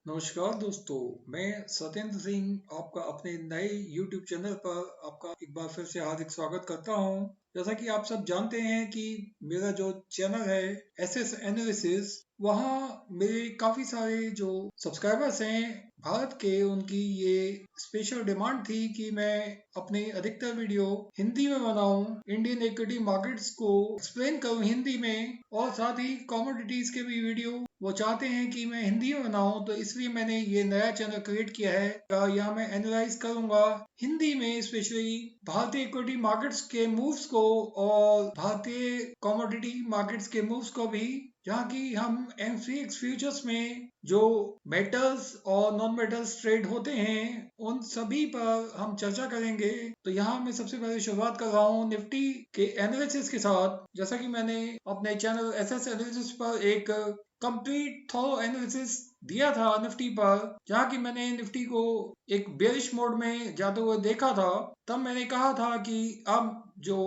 नमस्कार दोस्तों, मैं सत्येंद्र सिंह आपका अपने नए YouTube चैनल पर आपका एक बार फिर से हार्दिक स्वागत करता हूं। जैसा कि आप सब जानते हैं कि मेरा जो चैनल है एसएस एनालिसिस, वहाँ मेरे काफ़ी सारे जो सब्सक्राइबर्स हैं भारत के, उनकी ये स्पेशल डिमांड थी कि मैं अपने अधिकतर वीडियो हिंदी में बनाऊं, इंडियन इक्विटी मार्केट्स को एक्सप्लेन करूं हिंदी में, और साथ ही कमोडिटीज के भी वीडियो वो चाहते हैं कि मैं हिंदी में बनाऊं। तो इसलिए मैंने ये नया चैनल क्रिएट किया है। यहाँ मैं एनालाइज करूंगा हिंदी में, स्पेशली भारतीय इक्विटी मार्केट्स के मूव्स को और भारतीय कमोडिटी मार्केट्स के मूव्स को भी, जहाँ की हम एमसीएक्स फ्यूचर्स में जो मेटल्स और नॉन मेटल्स ट्रेड होते हैं उन सभी पर हम चर्चा करेंगे। तो यहाँ मैं सबसे पहले शुरुआत कर रहा हूँ निफ्टी के एनालिसिस के साथ। जैसा कि मैंने अपने चैनल एसएस एनालिसिस पर एक कंप्लीट थॉरो एनालिसिस दिया था निफ्टी पर, जहाँ की मैंने निफ्टी को एक बेरिश मोड में जाते हुए देखा था। तब मैंने कहा था कि अब जो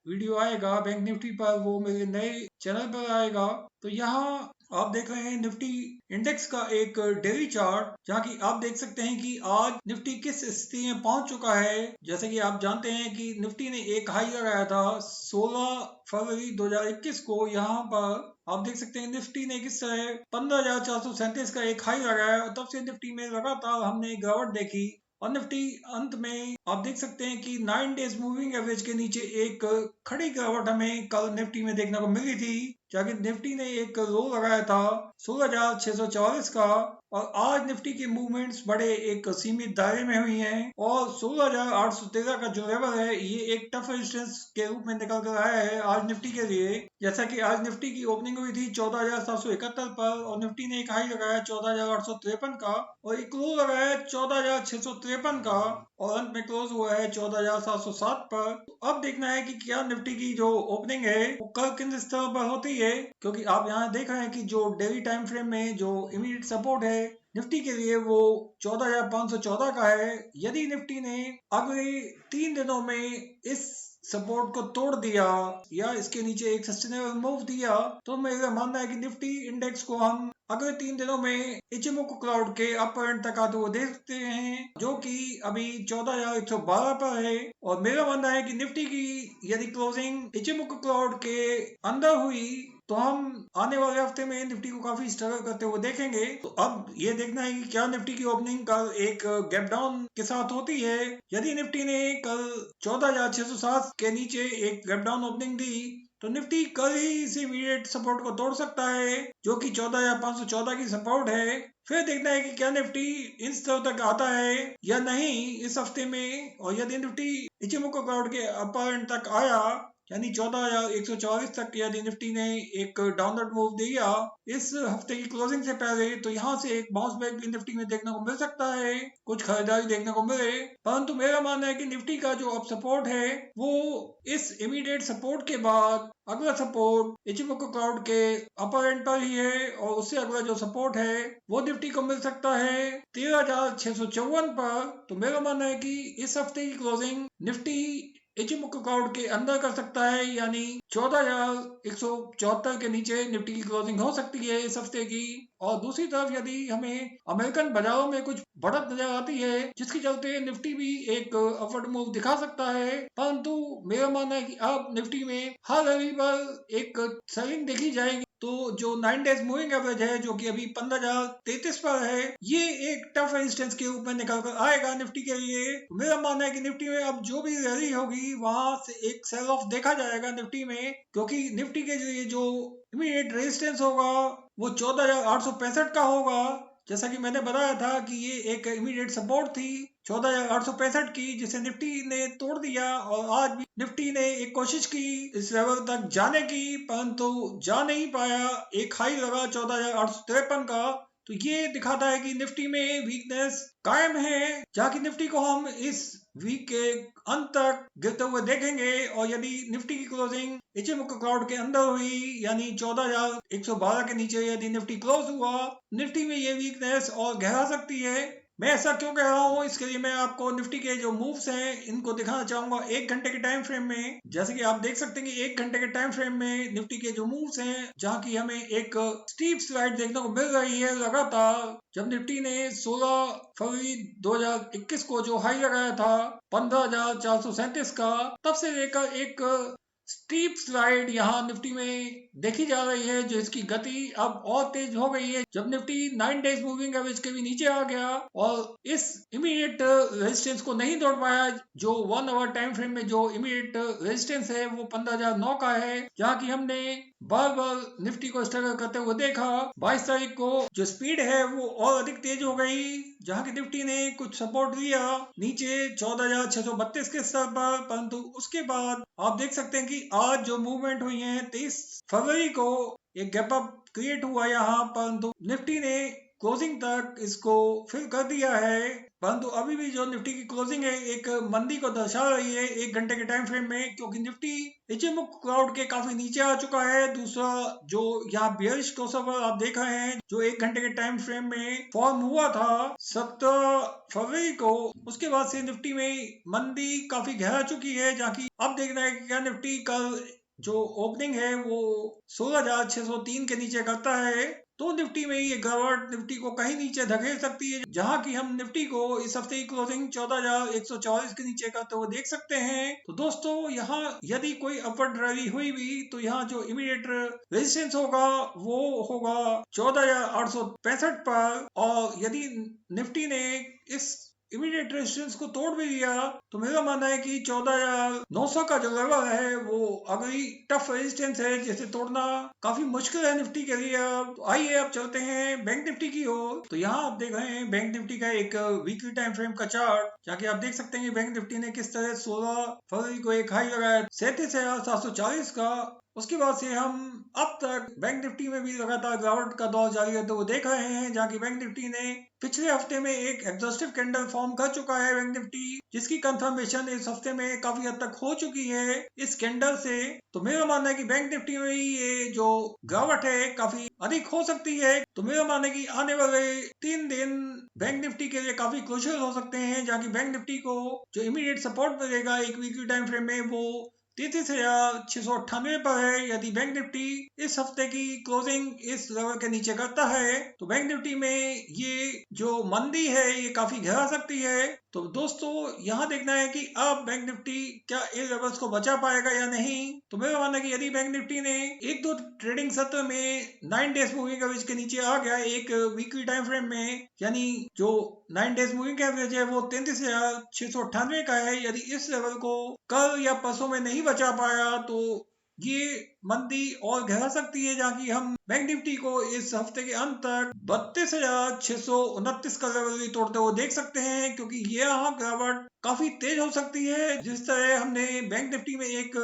वीडियो आएगा बैंक निफ्टी पर वो मेरे नए चैनल पर आएगा। तो यहाँ आप देख रहे हैं निफ्टी इंडेक्स का एक डेली चार्ट, जहाँ की आप देख सकते हैं कि आज निफ्टी किस स्थिति में पहुंच चुका है। जैसे कि आप जानते हैं कि निफ्टी ने एक हाई लगाया था 16 फरवरी 2021 को। यहाँ पर आप देख सकते हैं निफ्टी ने किस तरह 15,437 का एक हाई लगाया, और तब से निफ्टी में लगातार हमने गिरावट देखी। और निफ्टी अंत में आप देख सकते हैं कि 9 डेज मूविंग एवरेज के नीचे एक खड़ी गिरावट हमें कल निफ्टी में देखने को मिली थी, जबकि निफ्टी ने एक लो लगाया था 16,644 का। और आज निफ्टी की मूवमेंट्स बड़े एक सीमित दायरे में हुई हैं, और 16,813 का जो लेवल है ये एक टफ रेजिस्टेंस के रूप में निकल कर आया है आज निफ्टी के लिए। जैसा कि आज निफ्टी की ओपनिंग हुई थी 14,771 पर, और निफ्टी ने एक हाई लगाया 14,853 का, और एक लो लगाया 14,653 का, और अंत में क्लोज हुआ है 14,707 पर। तो अब देखना है कि क्या निफ्टी की जो ओपनिंग है वो कल किन स्थानों पर होती है, क्योंकि आप यहाँ देख रहे हैं कि जो डेली टाइम फ्रेम में जो इमीडिएट सपोर्ट है निफ्टी के लिए वो 14,514 का है। यदि निफ्टी ने अगले 3 दिनों में इस सपोर्ट को तोड़ दिया या इसके नीचे एक सस्टेनेबल मूव दिया, तो मेरा मानना है कि निफ्टी इंडेक्स को हम अगले 3 दिनों में इचिमोकु क्लाउड के अपर एंड तक आते हुए देखते हैं, जो कि अभी 14,112 पर है। और मेरा मानना है कि निफ्टी की यदि क्लोजिंग इचिमोकु क्लाउड के अंदर हुई तो हम आने वाले हफ्ते में निफ्टी को काफी स्ट्रगल करते हुए देखेंगे। तो अब ये देखना है कि क्या निफ्टी की ओपनिंग कल एक गैप डाउन के साथ होती है। यदि निफ्टी ने कल 14,607 के नीचे एक गैप डाउन ओपनिंग दी तो निफ्टी कल ही इस इमीडिएट सपोर्ट को तोड़ सकता है, जो कि 14,514 की सपोर्ट है। फिर देखना है कि क्या निफ्टी इन स्तर तक आता है या नहीं इस हफ्ते में। और यदि निफ्टी इचिमोकु क्लाउड के अपर एंड तक आया, यानी 14,144 तक यदि निफ्टी ने एक डाउनवर्ड मूव दिया इस हफ्ते की क्लोजिंग से पहले, तो यहाँ से एक बाउंस बैक भी निफ्टी में देखने को मिल सकता है, कुछ खरीदारी देखने को मिले। परंतु मेरा मानना है कि निफ्टी का जो अब सपोर्ट है वो इस इमीडिएट सपोर्ट के बाद अगला सपोर्ट इचिमोकु क्लाउड के अपर एंड पर ही है, और उससे अगला जो सपोर्ट है वो निफ्टी को मिल सकता है 13,654 पर। तो मेरा मानना है कि इस हफ्ते की क्लोजिंग निफ्टी इचिमोकु क्लाउड के अंदर कर सकता है, यानी 14,174 के नीचे निफ्टी की क्लोजिंग हो सकती है इस हफ्ते की। और दूसरी तरफ यदि हमें अमेरिकन बाजारों में कुछ बढ़त नजर आती है जिसके चलते निफ्टी भी एक अपवर्ड मूव दिखा सकता है, परंतु मेरा मानना है कि अब निफ्टी में हर रवि पर एक सेलिंग देखी जाएगी। तो जो 9 डेज मूविंग एवरेज है जो कि अभी 15,033 पर है, ये एक टफ रेजिस्टेंस के रूप में निकल कर आएगा निफ्टी के लिए। मेरा मानना है कि निफ्टी में अब जो भी रैली होगी वहां से एक सेल ऑफ देखा जाएगा निफ्टी में, क्योंकि निफ्टी के लिए जो इमीडिएट रेजिस्टेंस होगा वो 14,865 का होगा। जैसा कि मैंने बताया था कि ये एक इमीडिएट सपोर्ट थी 14,865 की, जिसे निफ्टी ने तोड़ दिया। और आज भी निफ्टी ने एक कोशिश की इस लेवल तक जाने की, परंतु जा नहीं पाया। एक हाई लगा 14,853 का। तो ये दिखाता है कि निफ्टी में वीकनेस कायम है, जहाँ की निफ्टी को हम इस वीक के अंत तक गिरते हुए देखेंगे। और यदि निफ्टी की क्लोजिंग इचिमोकु क्लाउड के अंदर हुई, यानी 14,112 के नीचे यदि निफ्टी क्लोज हुआ, निफ्टी में ये वीकनेस और गहरा सकती है। मैं ऐसा क्यों कह रहा हूँ, इसके लिए मैं आपको निफ्टी के जो मूव्स हैं इनको दिखाना चाहूंगा 1 घंटे के टाइम फ्रेम में। जैसे कि आप देख सकते हैं कि 1 घंटे के टाइम फ्रेम में निफ्टी के जो मूव्स हैं, जहाँ की हमें एक स्टीप स्लाइड देखने को मिल रही है लगातार। जब निफ्टी ने 16 फरवरी 2021 को जो हाई लगाया था 15,437 का, तब से लेकर एक स्टीप स्लाइड यहाँ निफ्टी में देखी जा रही है, जो इसकी गति अब और तेज हो गई है। जब निफ्टी 9 डेज मूविंग एवरेज के भी नीचे आ गया और इस इमीडिएट रेजिस्टेंस को नहीं तोड़ पाया, जो 1 आवर टाइम फ्रेम में जो इमीडिएट रेजिस्टेंस है वो 15,009 का है, जहाँ की हमने बार बार निफ्टी को स्ट्रगल करते हुए देखा। 22 तारीख को जो स्पीड है वो और अधिक तेज हो गई, जहाँ की निफ्टी ने कुछ सपोर्ट दिया नीचे 14,632 के स्तर पर, परंतु उसके बाद आप देख सकते हैं कि आज जो मूवमेंट हुई है 23 फरवरी को एक गैप अप क्रिएट हुआ यहाँ, परंतु निफ्टी ने क्लोजिंग तक इसको फिल कर दिया है। परंतु अभी भी जो निफ्टी की क्लोजिंग है एक मंदी को दर्शा रही है 1 घंटे के टाइम फ्रेम में, क्योंकि निफ्टी इचिमुक क्राउड के काफी नीचे आ चुका है। दूसरा जो यहाँ बेयरिश क्रॉसओवर आप देख रहे हैं जो 1 घंटे के टाइम फ्रेम में फॉर्म हुआ था 17 फरवरी को, उसके बाद से निफ्टी में मंदी काफी गहरा चुकी है, जहाँ की अब देखना है कि क्या निफ्टी कल जो ओपनिंग है वो 16,603 के नीचे करता है, तो निफ्टी में ये गिरावट निफ्टी को कहीं नीचे धकेल सकती है, जहां की हम निफ्टी को इस हफ्ते की क्लोजिंग 14,144 के नीचे करते हुए देख सकते हैं। तो दोस्तों यहाँ यदि कोई अपवर्ड रैली हुई भी तो यहाँ जो इमीडिएट रेजिस्टेंस होगा वो होगा 14,865 पर, और यदि निफ्टी ने इस इमीडिएट रेजिस्टेंस को तोड़ भी दिया तो मेरा मानना है कि 14,900 का जो लेवल है वो अगली टफ रेजिस्टेंस है, जिसे तोड़ना काफी मुश्किल है निफ्टी के लिए। तो आइए अब चलते हैं बैंक निफ्टी की ओर। तो यहाँ आप देख रहे हैं बैंक निफ्टी का एक वीकली टाइम फ्रेम का चार्ट, जाके आप देख सकते हैं कि बैंक निफ्टी ने किस तरह 16 फरवरी को एक हाई लगाया 37,740 का। उसके बाद से हम अब तक बैंक निफ्टी में भी लगातार गिरावट का दौर जारी रहते हुए देख रहे हैं, जहाँ की बैंक निफ्टी ने पिछले हफ्ते में एक एग्जॉस्टिव कैंडल फॉर्म कर चुका है बैंक निफ्टी, जिसकी कंफर्मेशन इस हफ्ते में काफी हद तक हो चुकी है इस कैंडल से। तो मेरा मानना है कि बैंक निफ्टी में ये जो गिरावट है काफी अधिक हो सकती है। तो मेरा मानना है कि आने वाले 3 दिन बैंक निफ्टी के लिए काफी क्रूशियल हो सकते हैं, जहाँ की बैंक निफ्टी को जो इमीडिएट सपोर्ट मिलेगा एक वीकली टाइम फ्रेम में वो 33,698 पर है। यदि बैंक निफ्टी इस हफ्ते की क्लोजिंग इस लेवल के नीचे करता है तो बैंक निफ्टी में ये जो मंदी है ये काफी गहरा सकती है। तो दोस्तों यहाँ देखना है कि अब बैंक निफ्टी क्या इन लेवल्स को बचा पाएगा या नहीं। तो मेरा मानना है कि यदि बैंक निफ्टी ने 1-2 ट्रेडिंग सत्र में 9 डेज मूविंग एवरेज के नीचे आ गया एक वीकली टाइम फ्रेम में, यानी जो 9 डेज मूविंग एवरेज है वो 33,698 का है, यदि इस लेवल को कल या परसों में नहीं बचा पाया तो ये मंदी और गहरा सकती है, जहाँ की हम बैंक निफ्टी को इस हफ्ते के अंत तक 32,629 का लेवल भी तोड़ते हुए देख सकते हैं, क्योंकि ये यहाँ गिरावट काफी तेज हो सकती है। जिस तरह हमने बैंक निफ्टी में एक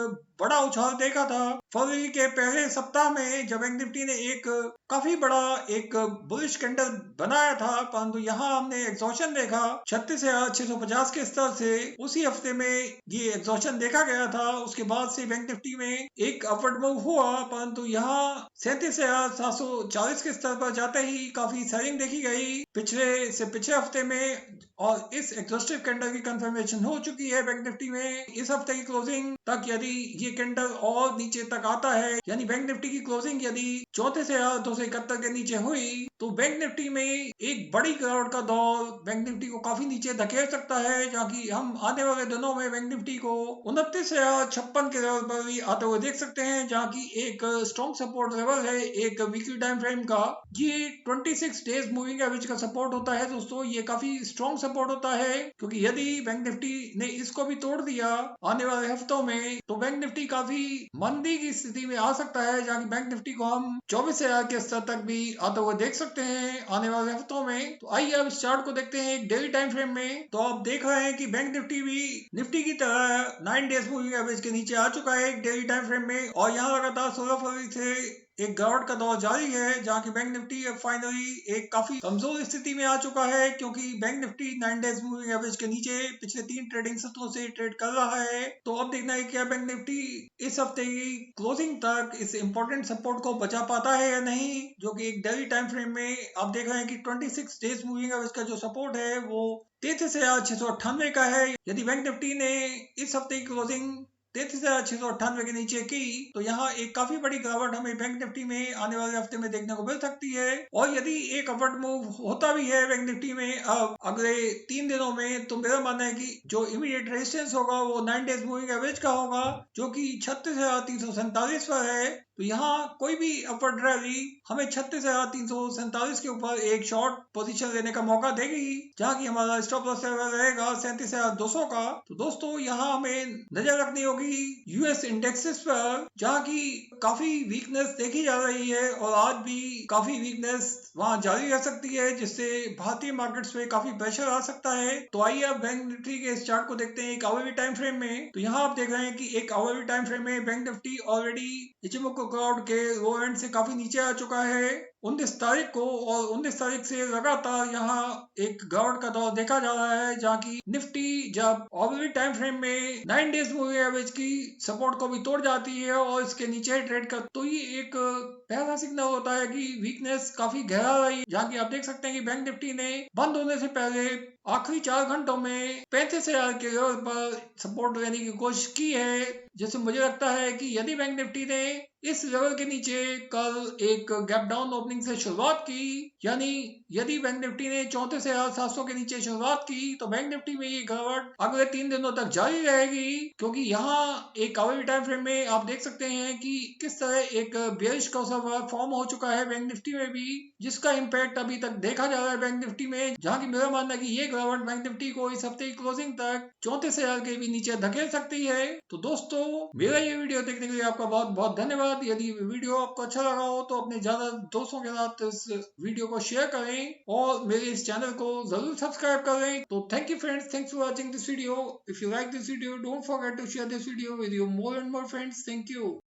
बड़ा उछाल देखा था फरवरी के पहले सप्ताह में, जब बैंक निफ्टी ने एक काफी बड़ा एक बुलिश कैंडल बनाया था, परंतु यहाँ हमने एग्जॉशन देखा 36,650 के स्तर से। उसी हफ्ते में ये एग्जॉशन देखा गया था। उसके बाद से बैंक निफ्टी में एक अपवर्ड मूव हुआ, परंतु यहाँ 37,740 के स्तर पर जाते ही काफी सेलिंग देखी गई पिछले हफ्ते में, और इस एग्जॉस्टिव कैंडल की कंफर्मेशन हो चुकी है बैंक निफ्टी में। इस हफ्ते की क्लोजिंग तक यदि ये कैंडल और नीचे तक आता है, यानी बैंक निफ्टी की क्लोजिंग यदि 34,271 के नीचे हुई तो बैंक निफ्टी में एक बड़ी गिरावट का दौर बैंक निफ्टी को काफी नीचे धकेल सकता है, जहाँ की हम आने वाले दिनों में बैंक निफ्टी को 29,056 के लेवल पर भी आते हुए देख सकते हैं, जहाँ की एक स्ट्रॉन्ग सपोर्ट लेवल है एक वीकली टाइम फ्रेम का। ये 26 डेज मूविंग एवरेज का सपोर्ट होता है दोस्तों, ये काफी स्ट्रॉन्ग सपोर्ट होता है, क्योंकि यदि बैंक निफ्टी ने इसको भी तोड़ दिया आने वाले हफ्तों में तो बैंक निफ्टी काफी मंदी की स्थिति में आ सकता है, जहाँ की बैंक निफ्टी को हम 24,000 के स्तर तक भी आते हुए देख सकते हैं आने वाले हफ्तों में। तो आइए अब इस चार्ट को देखते हैं एक डेली टाइम फ्रेम में। तो आप देख रहे हैं कि बैंक निफ्टी भी निफ्टी की तरह 9 डेज मूविंग एवरेज के नीचे आ चुका है एक डेली टाइम फ्रेम में, और यहाँ लगातार 16 फरवरी से एक गिरावट का दौर जारी है, जहां की बैंक निफ्टी अब फाइनली एक काफी कमजोर स्थिति में आ चुका है, क्योंकि bank Nifty 9 days moving average के नीचे पिछले 3 ट्रेडिंग सत्रों से ट्रेड कर रहा है। तो अब देखना है क्या बैंक निफ्टी इस हफ्ते की क्लोजिंग तक इस इंपॉर्टेंट सपोर्ट को बचा पाता है या नहीं, जो कि एक डेली टाइम फ्रेम में आप देख रहे हैं कि 26 डेज मूविंग एवरेज का जो सपोर्ट है वो 33,698 का है। यदि बैंक निफ्टी ने इस हफ्ते की क्लोजिंग 33,698 के नीचे की, तो यहाँ एक काफी बड़ी गिरावट हमें बैंक निफ्टी में आने वाले हफ्ते में देखने को मिल सकती है। और यदि एक अपवर्ड मूव होता भी है बैंक निफ्टी में अब अगले 3 दिनों में, तो मेरा मानना है कि जो इमीडिएट रेजिस्टेंस होगा वो 9 डेज मूविंग एवरेज का होगा, जो कि 36,347 पर है। तो यहाँ कोई भी अपवर्ड रैली हमें 36,347 के ऊपर एक शॉर्ट पोजीशन लेने का मौका देगी, जहाँ की हमारा स्टॉप लॉस लेवल रहेगा 37,200 का। तो दोस्तों यहाँ हमें नजर रखनी होगी यूएस इंडेक्सेस पर, जहाँ की काफी वीकनेस देखी जा रही है और आज भी काफी वीकनेस वहाँ जारी रह सकती है, जिससे भारतीय मार्केट्स पे काफी प्रेशर आ सकता है। तो आइए अब बैंक निफ्टी के इस चार्ट को देखते हैं एक आवर्ली टाइम फ्रेम में। तो यहाँ आप देख रहे हैं कि एक आवर्ली टाइम फ्रेम में bank Nifty already Ichimoku crowd के लो एंड से काफी नीचे आ चुका है 19 तारीख को, और 19 तारीख से लगातार यहाँ एक गिरावट का दौर देखा जा रहा है, जहाँ की निफ्टी जब ऑर्बिट टाइम फ्रेम में 9 डेज मूविंग एवरेज की सपोर्ट को भी तोड़ जाती है और इसके नीचे ट्रेड कर, तो ये एक पहला सिग्नल होता है कि वीकनेस काफी गहरा रही है, जहाँ की आप देख सकते हैं कि बैंक निफ्टी ने बंद होने से पहले आखिरी 4 घंटों में 35,000 के लेवल पर सपोर्ट लेने की कोशिश की है, जिससे मुझे लगता है कि यदि बैंक निफ्टी ने इस लेवल के नीचे कल एक गैप डाउन ओपनिंग से शुरुआत की, यानी यदि बैंक निफ्टी ने 34,700 के नीचे शुरुआत की, तो बैंक निफ्टी में ये गिरावट अगले 3 दिनों तक जारी रहेगी, क्योंकि यहाँ एक आवर्ली टाइम फ्रेम में आप देख सकते हैं कि किस तरह एक बेयरिश क्रॉसओवर फॉर्म हो चुका है बैंक निफ्टी में भी, जिसका इम्पैक्ट अभी तक देखा जा रहा है बैंक निफ्टी में, जहाँ की मेरा मानना है कि ये गिरावट बैंक निफ्टी को इस हफ्ते की क्लोजिंग तक 34,000 के भी नीचे धकेल सकती है। तो दोस्तों मेरा ये वीडियो देखने के लिए आपका बहुत बहुत धन्यवाद। यदि वीडियो आपको अच्छा लगा हो तो अपने ज्यादा दोस्तों के साथ इस वीडियो को शेयर करें और मेरे इस चैनल को जरूर सब्सक्राइब करें। तो thank you friends, thanks for watching this video. If you like this video, don't forget to share this video with your more and more friends. Thank you.